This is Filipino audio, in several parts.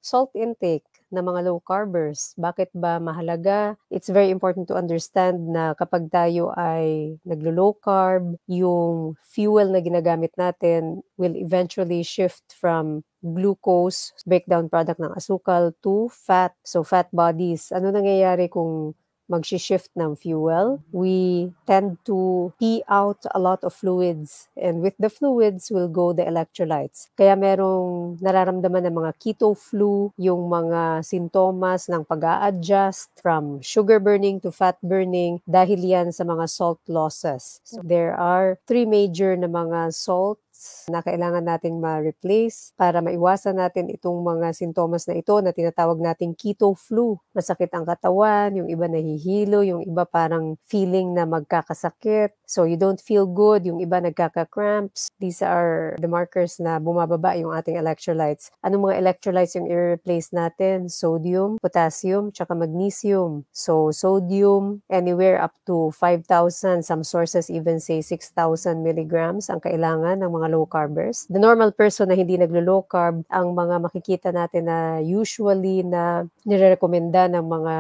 salt intake ng mga low carbers. Bakit ba mahalaga? It's very important to understand na kapag tayo ay naglo-low carb, yung fuel na ginagamit natin will eventually shift from glucose, breakdown product ng asukal, to fat. So fat bodies. Ano nangyayari kung mag-shift ng fuel? We tend to pee out a lot of fluids, and with the fluids will go the electrolytes. Kaya merong nararamdaman ng mga keto flu, yung mga sintomas ng pag-a-adjust from sugar burning to fat burning dahil yan sa mga salt losses. So there are 3 major na mga salts na kailangan nating ma-replace para maiwasan natin itong mga sintomas na ito na tinatawag nating keto flu. Masakit ang katawan, yung iba nahihilo, yung iba parang feeling na magkakasakit. So you don't feel good, yung iba nagkaka-cramps. These are the markers na bumababa yung ating electrolytes. Anong mga electrolytes yung i-replace natin? Sodium, potassium, tsaka magnesium. So sodium, anywhere up to 5,000, some sources even say 6,000 milligrams ang kailangan ng mga low carbers. The normal person na hindi naglo-low carb, ang mga makikita natin na usually na nirekomenda ng mga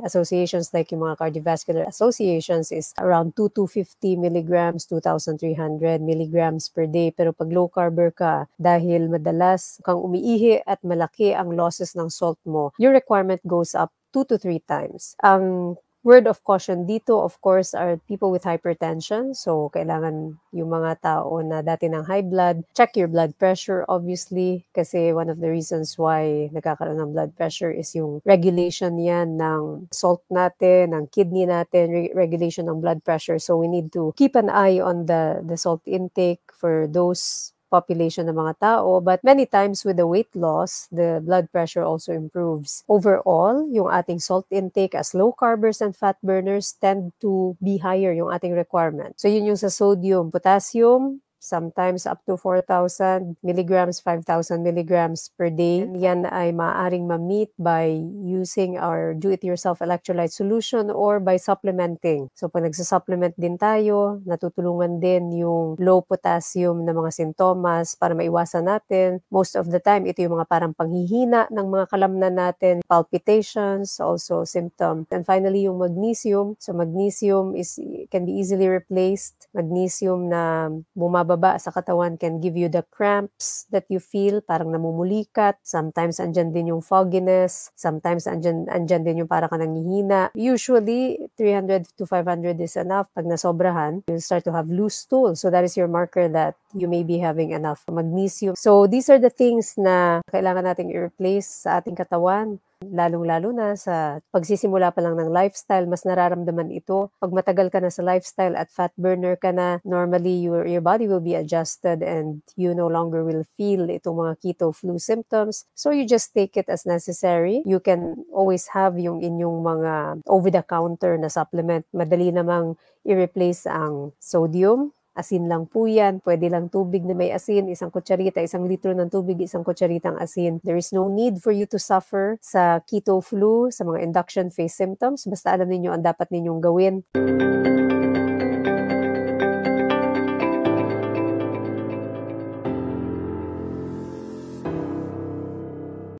associations like yung mga cardiovascular associations is around 2,250 milligrams, 2,300 milligrams per day. Pero pag low carber ka, dahil madalas kang umiihi at malaki ang losses ng salt mo, your requirement goes up 2 to 3 times. Ang word of caution dito, of course, are people with hypertension. So, kailangan yung mga tao na dati ng high blood, check your blood pressure, obviously, kasi one of the reasons why nagkakaroon ng blood pressure is yung regulation yan ng salt natin, ng kidney natin, regulation ng blood pressure. So, we need to keep an eye on the salt intake for those population ng mga tao, but many times with the weight loss, the blood pressure also improves. Overall, yung ating salt intake as low carbers and fat burners tend to be higher yung ating requirement. So yun yung sa sodium, potassium, sometimes up to 4,000 milligrams, 5,000 milligrams per day. And yan ay maaaring ma-meet by using our do-it-yourself electrolyte solution or by supplementing. So pag nagsa-supplement din tayo, natutulungan din yung low potassium na mga sintomas para maiwasan natin. Most of the time, ito yung mga parang panghihina ng mga kalamnan natin, palpitations, also symptom. And finally, yung magnesium. So magnesium can be easily replaced. Magnesium na bumababa sa katawan can give you the cramps that you feel, parang namumulikat. Sometimes andyan din yung fogginess. Sometimes andyan din yung parang ka nanghihina. Usually, 300 to 500 is enough. Pag nasobrahan, you'll start to have loose stool. So that is your marker that you may be having enough magnesium. So these are the things na kailangan nating i-replace sa ating katawan. Lalong-lalo na sa pagsisimula pa lang ng lifestyle, mas nararamdaman ito. Pag matagal ka na sa lifestyle at fat burner ka na, normally your body will be adjusted and you no longer will feel itong mga keto flu symptoms. So you just take it as necessary. You can always have yung inyong mga over-the-counter na supplement. Madali namang i-replace ang sodium. Asin lang po yan. Pwede lang tubig na may asin, 1 kutsarita, 1 litro ng tubig, 1 kutsaritang asin. There is no need for you to suffer sa keto flu, sa mga induction phase symptoms. Basta alam ninyo ang dapat ninyong gawin.